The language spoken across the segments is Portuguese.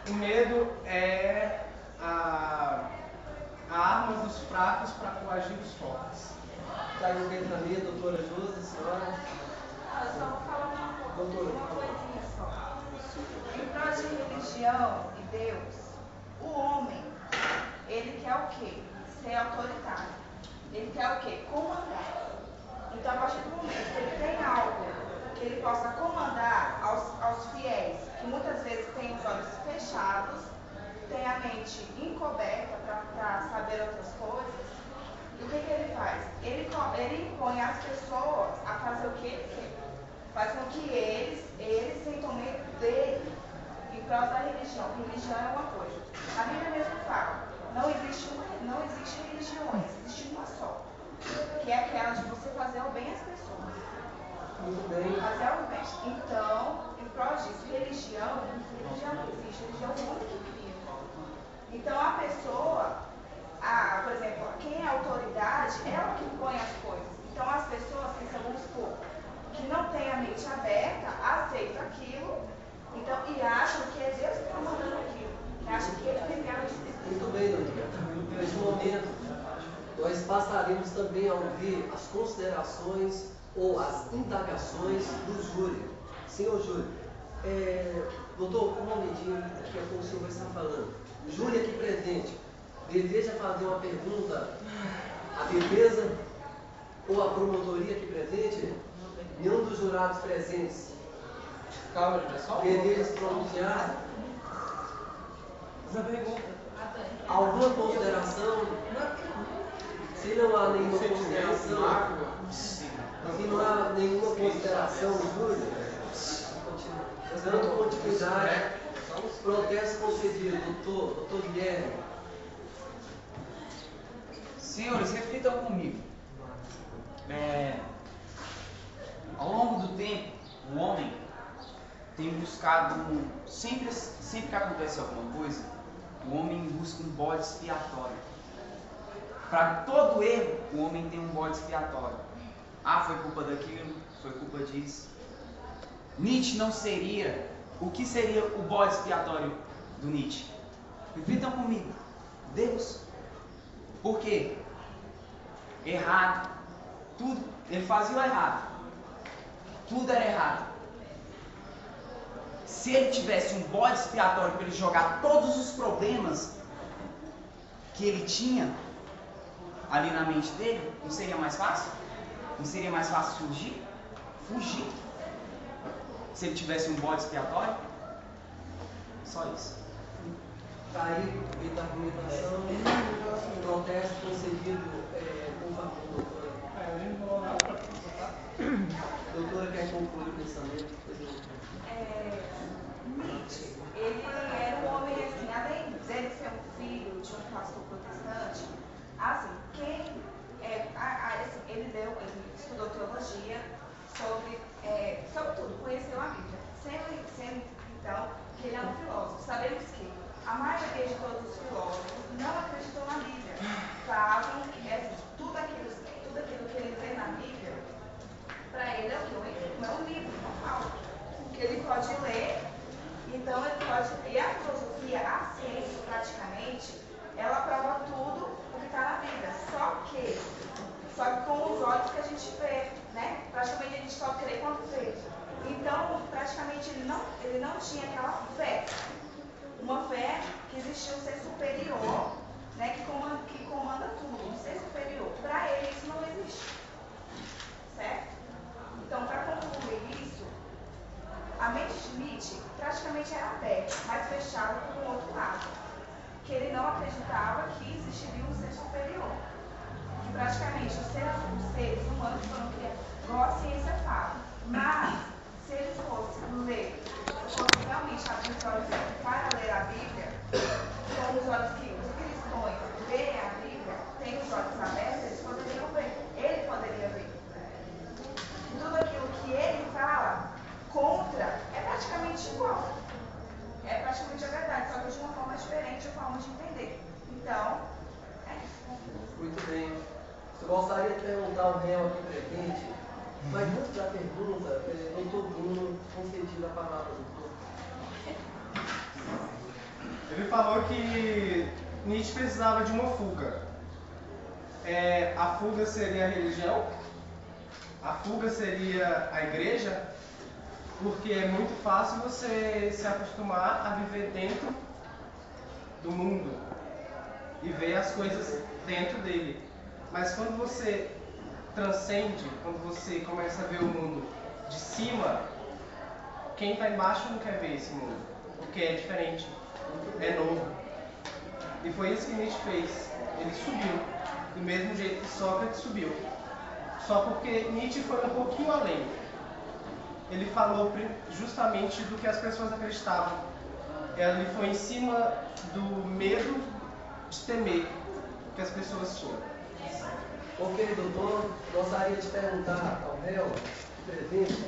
O medo é a arma dos fracos para coagir os fortes. Está aí o pensamento, doutora Josi, senhora? Eu só vou falar uma Doutora, coisinha só. Em prol de religião e Deus, o homem, ele quer o quê? Ser autoritário. Ele quer o quê? Comandar. Então, a partir do momento que ele tem algo que ele possa comandar aos fiéis, que muitas vezes têm os olhos fechados, tem a mente encoberta para saber outras coisas, o que ele faz? Ele impõe as pessoas a fazer o que ele quer. Faz com que eles tenham medo dele em prol da religião. Religião é uma coisa. A Bíblia mesmo fala, não existe religiões, existe uma só. Que é aquela de você fazer o bem às pessoas. muito bem. Fazer o bem. Então, em prol disso, religião não existe. Religião é o mundo que cria. Então, a pessoa, por exemplo, quem é autoridade, ela que põe as coisas. Então, as pessoas que vamos supor, que não têm a mente aberta, aceitam aquilo, então, e acham que é Deus que está mandando aquilo. Que acham que ele tem enviado isso. Muito bem, doutora. Nesse momento, nós passaremos também a ouvir as considerações ou as indagações do júri. Senhor júri, doutor, com uma medida que o senhor vai estar falando. O júri aqui presente deseja fazer uma pergunta à defesa ou à promotoria aqui presente? Nenhum dos jurados presentes Calma, pessoal. deseja se pronunciar? Essa pergunta. Alguma consideração? Se não há nenhuma consideração, júri, dando continuidade, protesto concedido, doutor Guilherme. Senhores, reflitam comigo. Ao longo do tempo, o homem tem buscado, sempre que acontece alguma coisa, o homem busca um bode expiatório. Para todo erro, o homem tem um bode expiatório. Foi culpa daquilo, foi culpa disso. Nietzsche não seria. O que seria o bode expiatório do Nietzsche? Reflitam comigo. Deus. Por quê? Errado. Tudo. Ele fazia o errado. Tudo era errado. Se ele tivesse um bode expiatório para ele jogar todos os problemas que ele tinha ali na mente dele, não seria mais fácil? Não seria mais fácil fugir? Se ele tivesse um bode expiatório? Só isso. Está aí, feita a argumentação, protesto concedido, por favor, doutora. Doutora, quer concluir o pensamento? Nietzsche, ele era um homem assim, além dele ser um filho de um pastor protestante, assim, ele estudou teologia sobre tudo, conheceu a Bíblia, sendo então que ele é um filósofo. Sabemos que a maioria de todos os filósofos não acreditou na Bíblia, falavam que tudo aquilo que ele vê na Bíblia, para ele é o que? Não é um livro, não fala. Que ele pode ler, então ele pode. E a filosofia, a ciência praticamente, ela prova tudo o que está na Bíblia. Só que com os olhos que a gente vê, né? Praticamente a gente só crê quando vê. Então, praticamente ele não tinha aquela fé. Uma fé que existia um ser superior, né? Que comanda tudo, um ser superior. Para ele isso não existe. Certo? Então, para concluir isso, a mente de Nietzsche praticamente era aberta, mas fechada por um outro lado, que ele não acreditava que existiria um ser superior. Que praticamente os seres humanos foram criados, igual a ciência fala. Mas, se eles fossem realmente abrir os olhos para ler a Bíblia, com os olhos que os cristãos veem a Bíblia, têm os olhos abertos, eles poderiam ver. Ele poderia ver. Tudo aquilo que ele fala contra é praticamente igual. É praticamente a verdade, só que de uma forma diferente, a forma de entender. Então, é isso. Muito bem. Eu gostaria de perguntar ao réu aqui presente, mas antes da pergunta, doutor Bruno, concedido a palavra, doutor. Ele falou que Nietzsche precisava de uma fuga. A fuga seria a religião, a fuga seria a igreja, porque é muito fácil você se acostumar a viver dentro do mundo e ver as coisas dentro dele. Mas quando você transcende, quando você começa a ver o mundo de cima, quem está embaixo não quer ver esse mundo, porque é diferente, é novo. E foi isso que Nietzsche fez. Ele subiu, do mesmo jeito que Sócrates subiu. Só porque Nietzsche foi um pouquinho além. Ele falou justamente do que as pessoas acreditavam. Ele foi em cima do medo de temer que as pessoas tinham. Ok, doutor, gostaria de perguntar ao réu, presente,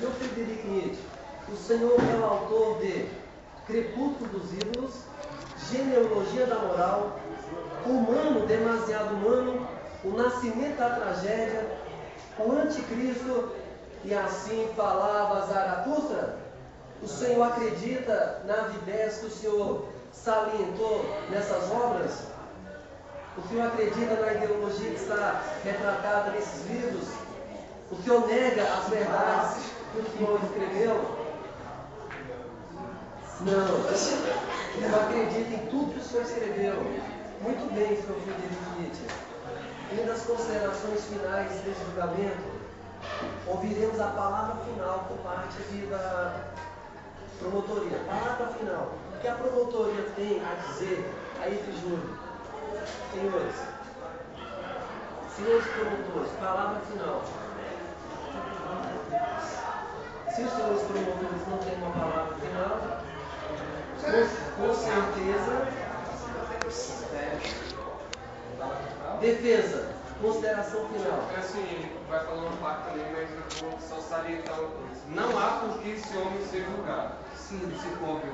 meu Frederico Nietzsche, o senhor é o autor de Crepúsculo dos Ídolos, Genealogia da Moral, Humano, Demasiado Humano, O Nascimento da Tragédia, O Anticristo e Assim Falava Zaratustra? O senhor acredita nas ideias que o senhor salientou nessas obras? O senhor acredita na ideologia que está retratada nesses livros? O senhor nega as verdades que o senhor escreveu? Não, eu acredito em tudo que o senhor escreveu. Muito bem, senhor Frederico Nietzsche. E nas considerações finais desse julgamento, ouviremos a palavra final por parte aqui da promotoria. Palavra final. O que a promotoria tem a dizer a esse júri? Senhores promotores, palavra final. Se os senhores promotores não têm uma palavra final, com certeza. Defesa, consideração final. Assim, ele vai falar uma parte também, mas eu vou só salientar uma coisa. Não há por que esse homem ser julgado. Sim, se houve.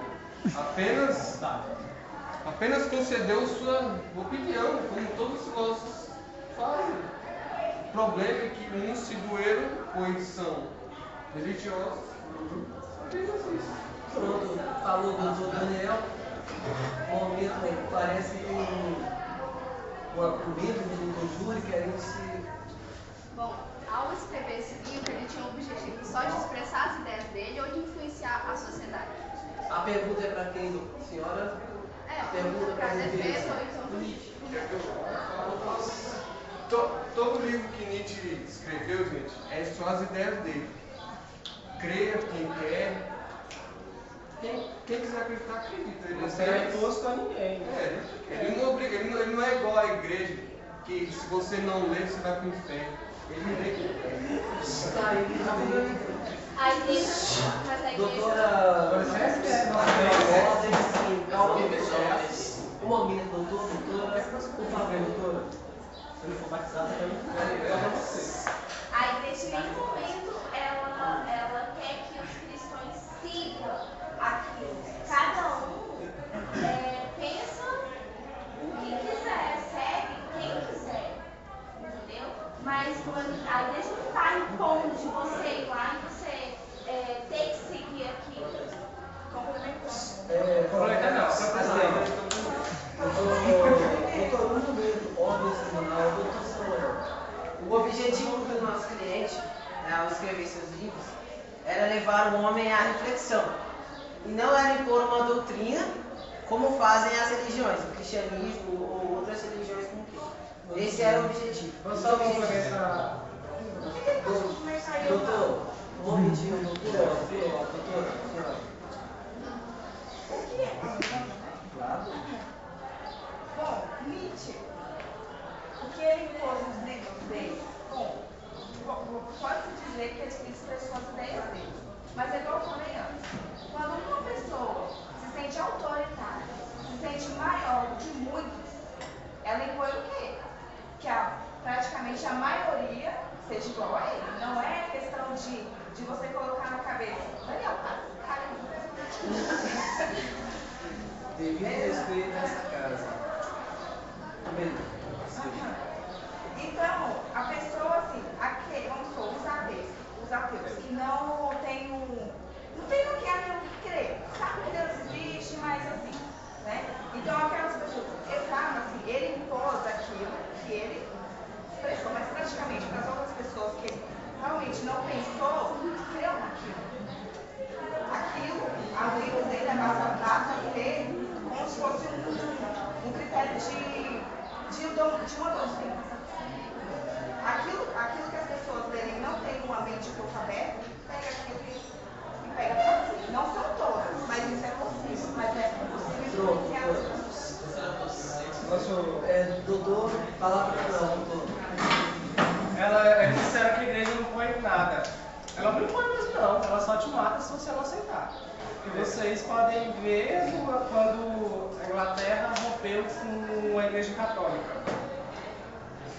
Apenas concedeu sua opinião, como todos os filósofos fazem. O problema é que uns se doeram, pois são religiosos. Apenas isso. Pronto, falou o doutor Daniel. O momento parece um membro do júri querendo se. Bom, ao escrever esse livro, ele tinha o objetivo só de expressar as ideias dele ou de influenciar a sociedade? A pergunta é para quem, senhora? A pergunta para a defesa defesa. ou então para o Nietzsche. Todo livro que Nietzsche escreveu, gente, é só as ideias dele. Creia quem quer. Quem quiser acreditar, acredita. Ele Você não é imposto a ninguém. Ele não obriga, ele não é igual à igreja, que se você não ler, você vai para o inferno. Ele lê. A igreja, mas a igreja... Doutora, um momento, doutora, por favor, doutora. Se ele for batizado, A igreja, em nenhum momento, ela quer que os cristãos sigam aquilo. Cada um pensa o que quiser, segue quem quiser, entendeu? Mas a igreja não está impondo de você ir lá e você ter que seguir aquilo. Complementando. Doutor, no momento, óbvio, seminal, doutor Samuel. O objetivo do nosso cliente, ao escrever seus livros, era levar o homem à reflexão. E não era impor uma doutrina, como fazem as religiões, o cristianismo ou outras religiões como que. Esse era o objetivo. Vamos só complementar. Doutor, um momentinho, doutora, senhora. O que é? Bom, Nietzsche, o que ele impôs nos livros dele, pode-se dizer que ele expressou as ideias dele. Mas é igual eu falei antes, quando uma pessoa se sente autoritária, se sente maior do que muitos, ela impõe o quê? Que praticamente a maioria seja igual a ele. Não é questão de você colocar na cabeça, Daniel, cara. Devido respeito a essa casa. Então, a pessoa assim, vamos supor, os ateus que não tem no que crer, sabe que Deus existe, mas assim, né? observação passa a ter como se fosse um critério de uma doutrina. Aquilo que as pessoas lerem não tem uma mente um pouco aberta, pega aquilo e pega para si. Não são todas, mas isso é possível. Mas é possível que doutor, palavra para doutor. Eles disseram que a igreja não impõe nada. Ela não impõe mesmo não, ela só te mata se você não aceitar. E vocês podem ver quando a Inglaterra rompeu com a igreja católica.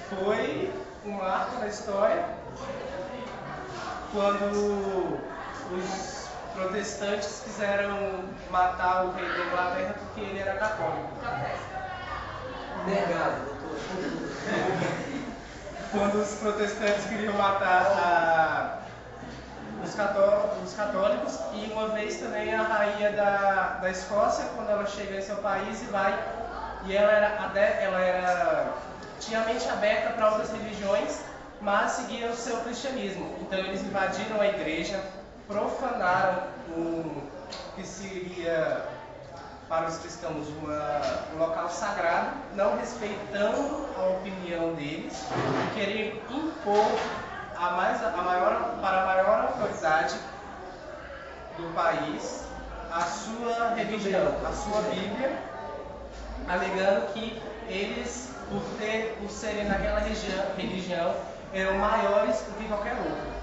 Foi um marco na história quando os protestantes quiseram matar o rei da Inglaterra porque ele era católico. Negado, doutor. Quando os protestantes queriam matar os católicos, e uma vez também a rainha da Escócia, quando ela chega em seu país e ela tinha a mente aberta para outras religiões, mas seguia o seu cristianismo. Então eles invadiram a igreja, profanaram o que seria para os cristãos um local sagrado, não respeitando a opinião deles, e queriam impor para a maior autoridade do país a sua religião, a sua Bíblia, alegando que eles, por serem naquela religião, eram maiores do que qualquer outro.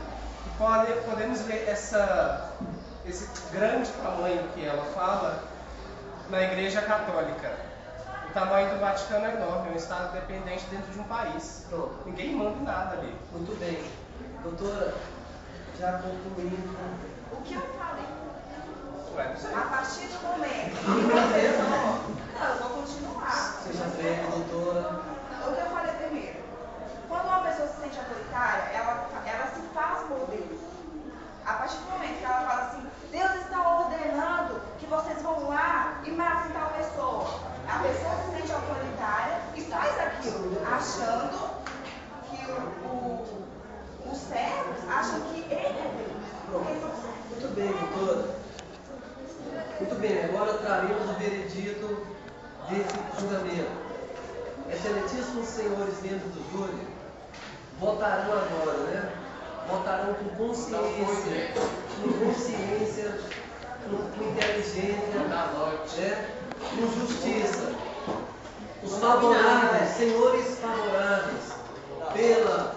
E podemos ver esse grande tamanho que ela fala na Igreja Católica. O tamanho do Vaticano é enorme, é um estado independente dentro de um país. Pronto. Ninguém manda em nada ali. Muito bem. Doutora, já concluindo. O que eu falei? Ué, não sei. A partir do momento que você falou, não, eu vou continuar. Seja bem, doutora. O que eu falei primeiro? Quando uma pessoa se sente autoritária, ela se faz modelo. A partir do momento que ela fala assim, Deus está ordenando que vocês vão lá e matem tal pessoa. A pessoa se sente autoritária e faz aquilo, achando que os servos acham que ele é Deus. Muito bem, doutora. Muito bem, agora traremos o veredito desse julgamento. Excelentíssimos senhores membros do júri, votarão agora, né? Votarão com consciência, com inteligência, né? Com justiça. Os favoráveis, senhores favoráveis, pela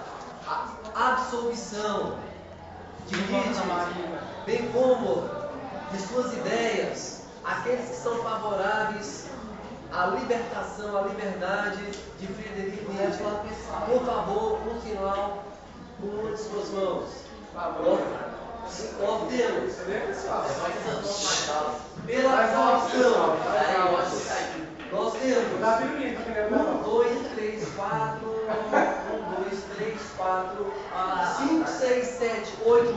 absolvição de vítimas, bem como de suas ideias, aqueles que são favoráveis à libertação, à liberdade de Frederico Nietzsche, por favor, por sinal, com uma de suas mãos. Ordeno, pela absolvição, nós temos 1, 2, 3, 4, 5, 6, 7, 8,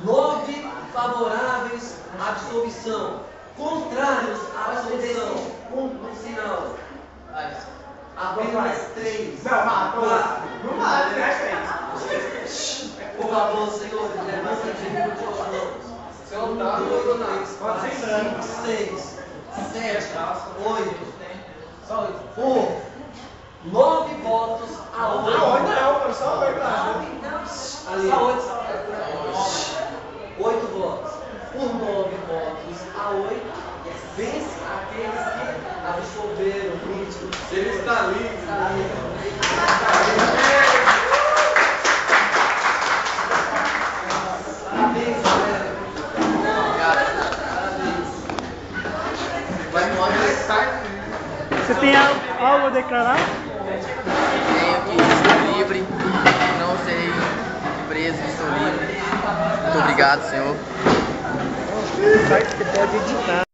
9 favoráveis à absolvição, contrários à absolvição, um sinal. Apenas 3. 4. Não vale, né, gente? Por favor, senhores, levanta de mãos. 1, 2, 3, 4, 5, 6, 7, 8. 9 votos a 8. Não, só 8. Ali. 8 votos. Por 9 votos a 8, vence aqueles que absolveram o crítico. Ele está livre. Parabéns, galera. Parabéns. Você tem algo a declarar? Tenho que estou livre, não serei preso, estou livre. Muito obrigado, Senhor. Você pode editar.